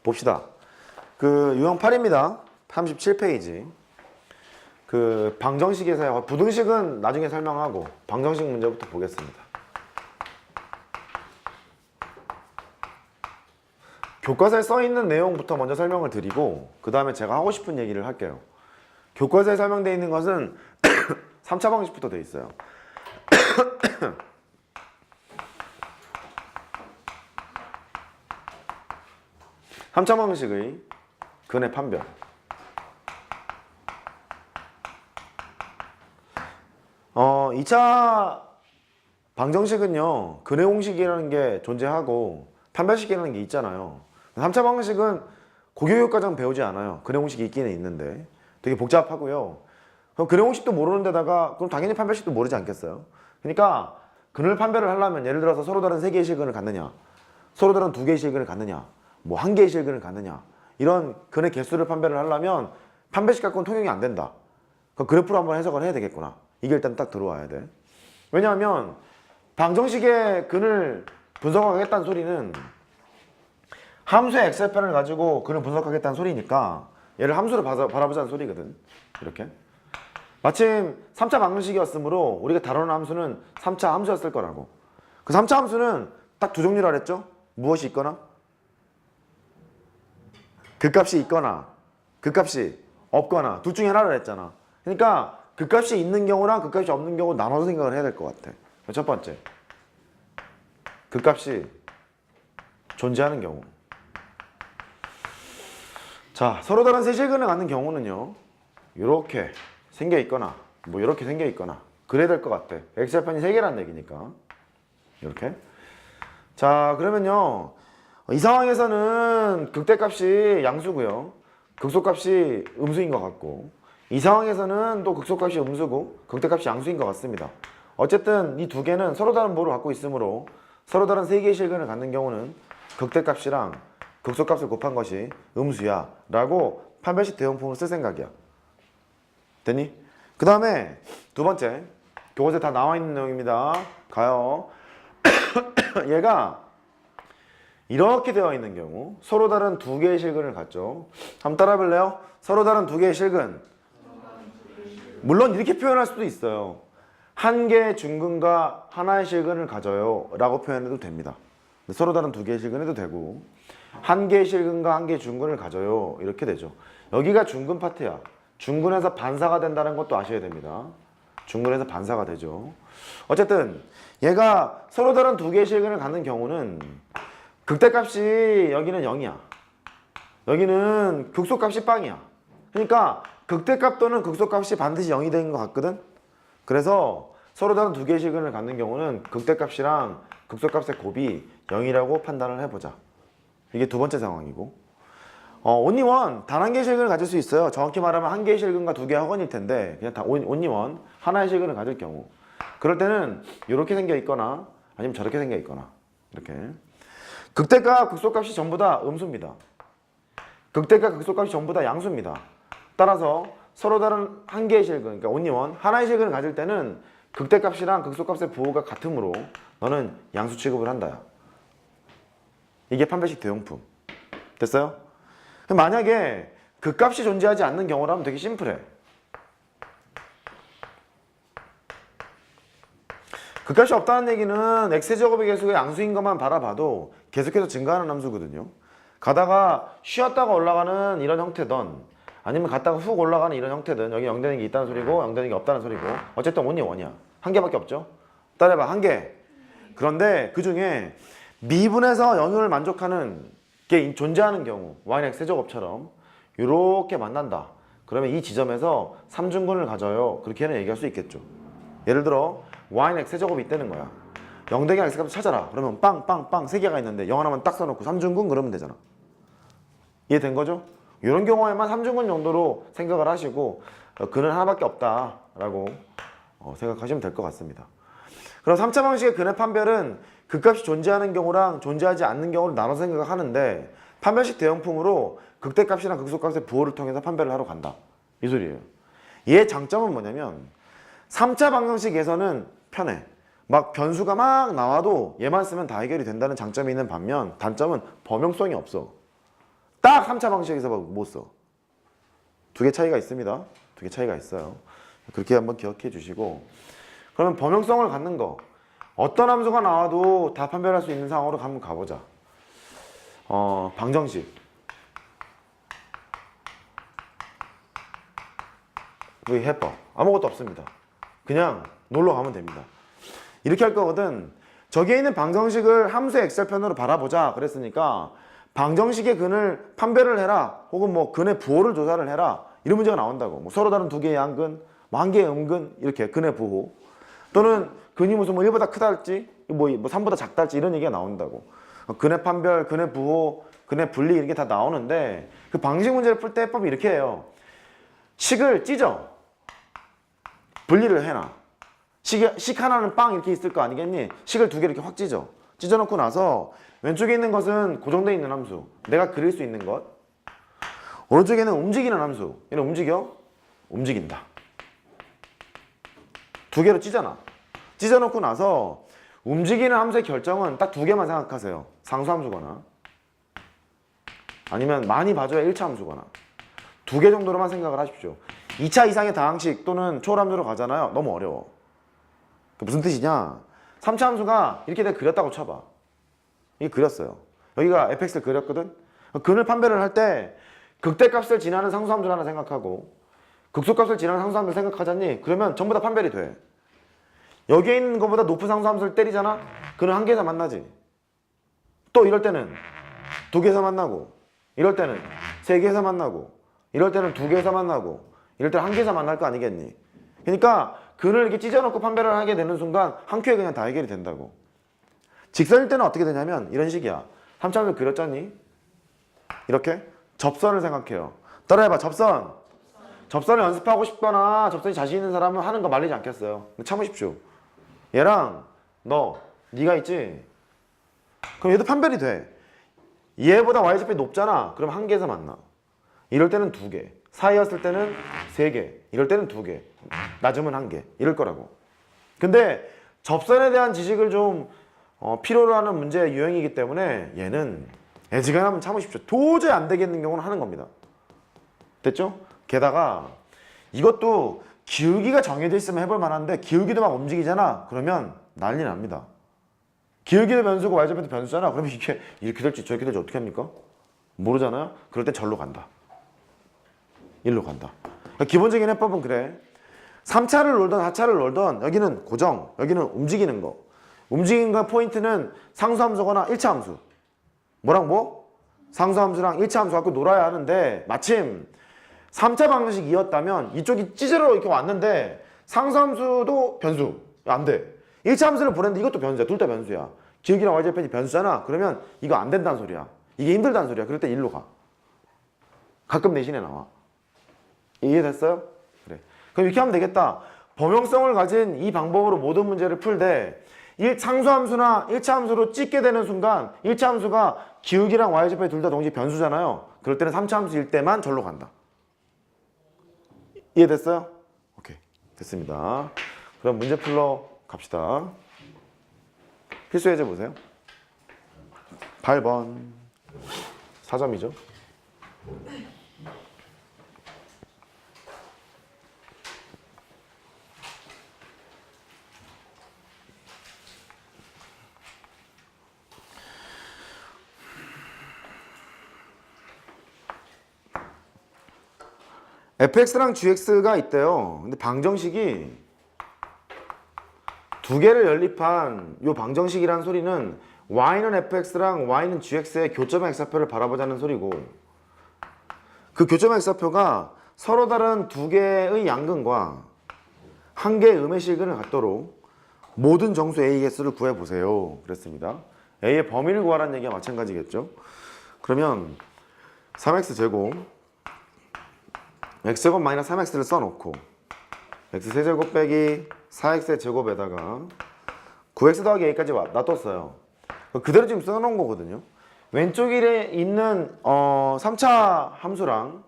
봅시다. 그 유형 8입니다. 37페이지. 그 방정식에서요. 부등식은 나중에 설명하고 방정식 문제부터 보겠습니다. 교과서에 써있는 내용부터 먼저 설명을 드리고 그 다음에 제가 하고 싶은 얘기를 할게요. 교과서에 설명되어 있는 것은 3차 방식부터 되어 있어요. 3차 방식의 근의 판별. 어, 2차 방정식은요, 근의 공식이라는 게 존재하고 판별식이라는 게 있잖아요. 3차 방식은 고교육과정 배우지 않아요. 근의 공식이 있기는 있는데 되게 복잡하고요. 그럼 근의 공식도 모르는 데다가 그럼 당연히 판별식도 모르지 않겠어요? 그러니까 근을 판별을 하려면 예를 들어서 서로 다른 3개의 실근을 갖느냐, 서로 다른 2개의 실근을 갖느냐, 뭐 1개의 실근을 갖느냐, 이런 근의 개수를 판별을 하려면 판별식 갖고는 통용이 안 된다. 그럼 그래프로 한번 해석을 해야 되겠구나. 이게 일단 딱 들어와야 돼. 왜냐하면 방정식의 근을 분석하겠다는 소리는 함수의 엑셀편을 가지고 근을 분석하겠다는 소리니까 얘를 함수로 바라보자는 소리거든. 이렇게. 마침 3차 방정식이었으므로 우리가 다루는 함수는 3차 함수였을 거라고. 그 3차 함수는 딱 두 종류라 그랬죠? 무엇이 있거나 극값이 있거나 극값이 없거나 둘 중에 하나를 했잖아. 그러니까 극값이 있는 경우랑 극값이 없는 경우 나눠서 생각을 해야 될 것 같아. 첫 번째, 극값이 존재하는 경우. 자, 서로 다른 세실근을 갖는 경우는요, 이렇게 생겨 있거나 뭐 이렇게 생겨 있거나 그래야 될 것 같아. 엑셀편이 3개라는 얘기니까 이렇게. 자, 그러면요, 이 상황에서는 극대값이 양수고요, 극소값이 음수인 것 같고, 이 상황에서는 또 극소값이 음수고 극대값이 양수인 것 같습니다. 어쨌든 이 두 개는 서로 다른 보호를 갖고 있으므로 서로 다른 3개의 실근을 갖는 경우는 극대값이랑 극소값을 곱한 것이 음수야 라고 판별식 대용품을 쓸 생각이야. 됐니? 그 다음에 두 번째, 교과서에 다 나와 있는 내용입니다. 가요. 얘가 이렇게 되어 있는 경우 서로 다른 2개의 실근을 갖죠. 한번 따라 볼래요? 서로 다른 2개의 실근. 물론 이렇게 표현할 수도 있어요. 한 개의 중근과 하나의 실근을 가져요 라고 표현해도 됩니다. 서로 다른 2개의 실근 해도 되고, 한 개의 실근과 한 개의 중근을 가져요 이렇게 되죠. 여기가 중근 파트야. 중근에서 반사가 된다는 것도 아셔야 됩니다. 중근에서 반사가 되죠. 어쨌든 얘가 서로 다른 2개의 실근을 갖는 경우는 극대값이 여기는 0이야. 여기는 극소값이 빵이야. 그러니까 극대값 또는 극소값이 반드시 0이 되는 것 같거든. 그래서 서로 다른 2개의 실근을 갖는 경우는 극대값이랑 극소값의 곱이 0이라고 판단을 해보자. 이게 두 번째 상황이고, only one, 단 한 개의 실근을 가질 수 있어요. 정확히 말하면 한 개의 실근과 2개의 학원일 텐데 그냥 다 only one, 하나의 실근을 가질 경우, 그럴 때는 이렇게 생겨 있거나 아니면 저렇게 생겨 있거나 이렇게. 극대값, 극소값이 전부 다 음수입니다. 극대값, 극소값이 전부 다 양수입니다. 따라서 서로 다른 한 개의 실근, 그러니까 only one, 하나의 실근을 가질 때는 극대값이랑 극소값의 부호가 같으므로 너는 양수 취급을 한다. 이게 판별식 대용품. 됐어요? 만약에 극값이 존재하지 않는 경우라면 되게 심플해. 극값이 없다는 얘기는 x제곱의 개수가 양수인 것만 바라봐도 계속해서 증가하는 함수거든요. 가다가 쉬었다가 올라가는 이런 형태든 아니면 갔다가 훅 올라가는 이런 형태든 여기 0 되는 게 있다는 소리고 0 되는 게 없다는 소리고, 어쨌든 only one이야. 한 개밖에 없죠. 따라해봐. 한 개. 그런데 그 중에 미분에서 영역을 만족하는 게 존재하는 경우, y는 x제곱처럼 이렇게 만난다. 그러면 이 지점에서 3중근을 가져요. 그렇게는 얘기할 수 있겠죠. 예를 들어 y는 x제곱이 있다는 거야. 0 대기 x값을 찾아라. 그러면 빵빵빵 3개가 있는데 0 하나만 딱 써놓고 3중근 그러면 되잖아. 이해된 거죠? 이런 경우에만 3중근 정도로 생각을 하시고 근은 하나밖에 없다라고 생각하시면 될 것 같습니다. 그럼 3차 방식의 근의 판별은 극값이 존재하는 경우랑 존재하지 않는 경우를 나눠서 생각을 하는데 판별식 대용품으로 극대값이랑 극소값의 부호를 통해서 판별을 하러 간다. 이 소리예요. 얘의 장점은 뭐냐면 3차 방정식에서는 편해. 막 변수가 막 나와도 얘만 쓰면 다 해결이 된다는 장점이 있는 반면 단점은 범용성이 없어. 딱 3차 방식에서 못 써. 두 개 차이가 있습니다. 두 개 차이가 있어요. 그렇게 한번 기억해 주시고, 그러면 범용성을 갖는 거, 어떤 함수가 나와도 다 판별할 수 있는 상황으로 한번 가보자. 방정식. V 해법. 아무것도 없습니다. 그냥 놀러 가면 됩니다. 이렇게 할 거거든. 저기에 있는 방정식을 함수의 엑셀편으로 바라보자 그랬으니까 방정식의 근을 판별을 해라, 혹은 뭐 근의 부호를 조사를 해라, 이런 문제가 나온다고. 뭐 서로 다른 두 개의 양근, 뭐 한 개의 음근, 이렇게 근의 부호, 또는 근이 무슨 뭐 1보다 크다 할지 뭐 3보다 작다 할지 이런 얘기가 나온다고. 근의 판별, 근의 부호, 근의 분리, 이런 게 다 나오는데, 그 방식 문제를 풀 때 해법이 이렇게 해요. 식을 찢어, 분리를 해놔. 식 하나는 빵 이렇게 있을 거 아니겠니? 식을 두 개 이렇게 확 찢어놓고 나서 왼쪽에 있는 것은 고정되어 있는 함수, 내가 그릴 수 있는 것, 오른쪽에는 움직이는 함수, 얘는 움직여? 움직인다. 두 개로 찢어놔. 찢어놓고 나서 움직이는 함수의 결정은 딱 두 개만 생각하세요. 상수함수거나 아니면 많이 봐줘야 1차 함수거나, 두 개 정도로만 생각을 하십시오. 2차 이상의 다항식 또는 초월함수로 가잖아요. 너무 어려워. 무슨 뜻이냐? 3차 함수가 이렇게 내가 그렸다고 쳐봐. 이게 그렸어요. 여기가 fx를 그렸거든? 근을 판별을 할 때 극대값을 지나는 상수함수를 하나 생각하고 극소값을 지나는 상수함수를 생각하잖니? 그러면 전부 다 판별이 돼. 여기에 있는 것보다 높은 상수함수를 때리잖아? 그는 한 개에서 만나지. 또 이럴 때는 두 개에서 만나고, 이럴 때는 세 개에서 만나고, 이럴 때는 두 개에서 만나고, 이럴 때는 한 개에서 만날 거 아니겠니? 그러니까 근을 이렇게 찢어놓고 판별을 하게 되는 순간 한 큐에 그냥 다 해결이 된다고. 직선일 때는 어떻게 되냐면 이런 식이야. 3차함수 그렸잖니? 이렇게 접선을 생각해요. 따라해봐. 접선. 접선을 연습하고 싶거나 접선이 자신 있는 사람은 하는 거 말리지 않겠어요. 참으십시오. 얘랑 네가 있지? 그럼 얘도 판별이 돼. 얘보다 y좌표이 높잖아. 그럼 한 개에서 만나. 이럴 때는 두 개, 사이였을 때는 세 개, 이럴 때는 두 개, 낮으면 한 개, 이럴 거라고. 근데 접선에 대한 지식을 좀 필요로 하는 문제 유형이기 때문에 얘는 애지간하면 참으십시오. 도저히 안 되겠는 경우는 하는 겁니다. 됐죠? 게다가 이것도 기울기가 정해져 있으면 해볼 만한데 기울기도 막 움직이잖아. 그러면 난리 납니다. 기울기도 변수고 y좌표도 변수잖아. 그러면 이게 이렇게 될지 저렇게 될지 어떻게 합니까? 모르잖아요? 그럴 땐 절로 간다. 일로 간다. 그러니까 기본적인 해법은 그래. 3차를 놀던 4차를 놀던 여기는 고정, 여기는 움직이는 거. 움직이는 거 포인트는 상수함수거나 1차 함수. 뭐랑 뭐? 상수함수랑 1차 함수 갖고 놀아야 하는데 마침 3차 방식이었다면 이쪽이 찌질러 이렇게 왔는데 상수함수도 변수. 안 돼. 1차 함수를 보냈는데 이것도 변수야. 둘 다 변수야. 기울기랑 y좌표이 변수잖아. 그러면 이거 안 된다는 소리야. 이게 힘들다는 소리야. 그럴 때 일로 가. 가끔 내신에 나와. 이해됐어요? 그래. 그럼 이렇게 하면 되겠다. 범용성을 가진 이 방법으로 모든 문제를 풀되 상수함수나 1차 함수로 찢게 되는 순간 1차 함수가 기울기랑 y좌표 둘 다 동시에 변수잖아요. 그럴 때는 3차 함수일 때만 절로 간다. 이해됐어요? 오케이. 됐습니다. 그럼 문제 풀러 갑시다. 필수 예제 보세요. 8번 4점이죠. fx랑 gx가 있대요. 근데 방정식이 두 개를 연립한 이 방정식이란 소리는 y는 fx랑 y는 gx의 교점의 x좌표를 바라보자는 소리고, 그 교점의 x좌표가 서로 다른 두 개의 양근과 한 개의 음의 실근을 갖도록 모든 정수 a의 개수를 구해보세요. 그랬습니다. a의 범위를 구하라는 얘기가 마찬가지겠죠. 그러면 3x제곱 x제곱 마이너스 3x를 써놓고 x세제곱 빼기 4x의 제곱에다가 9x 더하기 a까지 놔뒀어요. 그대로 지금 써놓은 거거든요. 왼쪽에 있는 3차 함수랑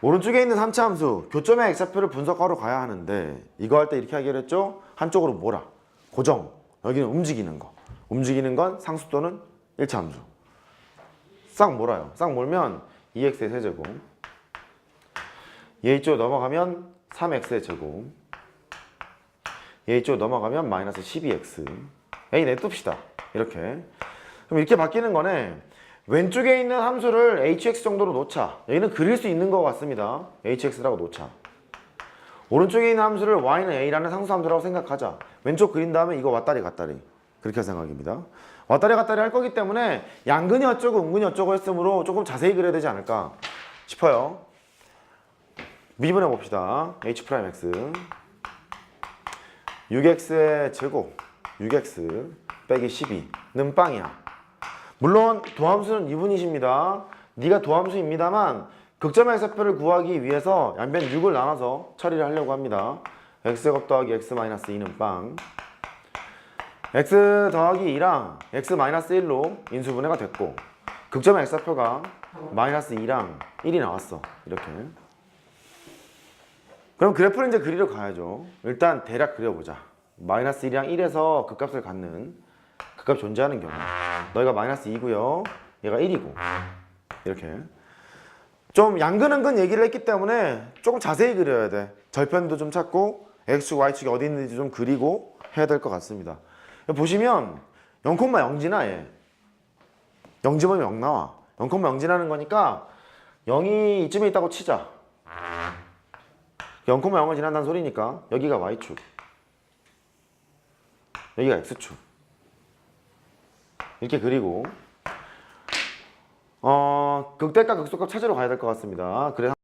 오른쪽에 있는 3차 함수 교점의 x좌표를 분석하러 가야 하는데 이거 할 때 이렇게 하기로 했죠. 한쪽으로 몰아. 고정. 여기는 움직이는 거. 움직이는 건 상수 또는 1차 함수. 싹 몰아요. 싹 몰면 2x의 세제곱. 얘 이쪽으로 넘어가면 3x의 제곱. 얘 이쪽으로 넘어가면 마이너스 12x. A 냅둡시다. 이렇게. 그럼 이렇게 바뀌는 거네. 왼쪽에 있는 함수를 hx 정도로 놓자. 여기는 그릴 수 있는 것 같습니다. hx라고 놓자. 오른쪽에 있는 함수를 y는 a라는 상수 함수라고 생각하자. 왼쪽 그린 다음에 이거 왔다리 갔다리. 그렇게 생각입니다. 왔다리 갔다리 할 거기 때문에 양근이 어쩌고 음근이 어쩌고 했으므로 조금 자세히 그려야 되지 않을까 싶어요. 미분해 봅시다. h'x 6x의 제곱 6x 빼기 12는 빵이야. 물론 도함수는 2분이십니다. 네가 도함수입니다만 극점의 x표를 구하기 위해서 양변 6을 나눠서 처리를 하려고 합니다. x제곱 더하기 x-2는 빵. x 더하기 2랑 x-1로 인수분해가 됐고 극점의 x표가 마이너스 2랑 1이 나왔어. 이렇게. 그럼 그래프를 이제 그리러 가야죠. 일단 대략 그려보자. 마이너스 1이랑 1에서 극값을 갖는 극값 존재하는 경우 너희가 마이너스 2고요. 얘가 1이고 이렇게. 좀 양근은근 얘기를 했기 때문에 조금 자세히 그려야 돼. 절편도 좀 찾고 x축, y축이 어디 있는지 좀 그리고 해야 될 것 같습니다. 보시면 0,0 지나 얘. 0 집으면 0 나와. 0,0 지나는 거니까 0이 이쯤에 있다고 치자. 0,0을 지난다는 소리니까 여기가 y축, 여기가 x축. 이렇게 그리고 극대값 극소값 찾으러 가야 될 것 같습니다. 그래서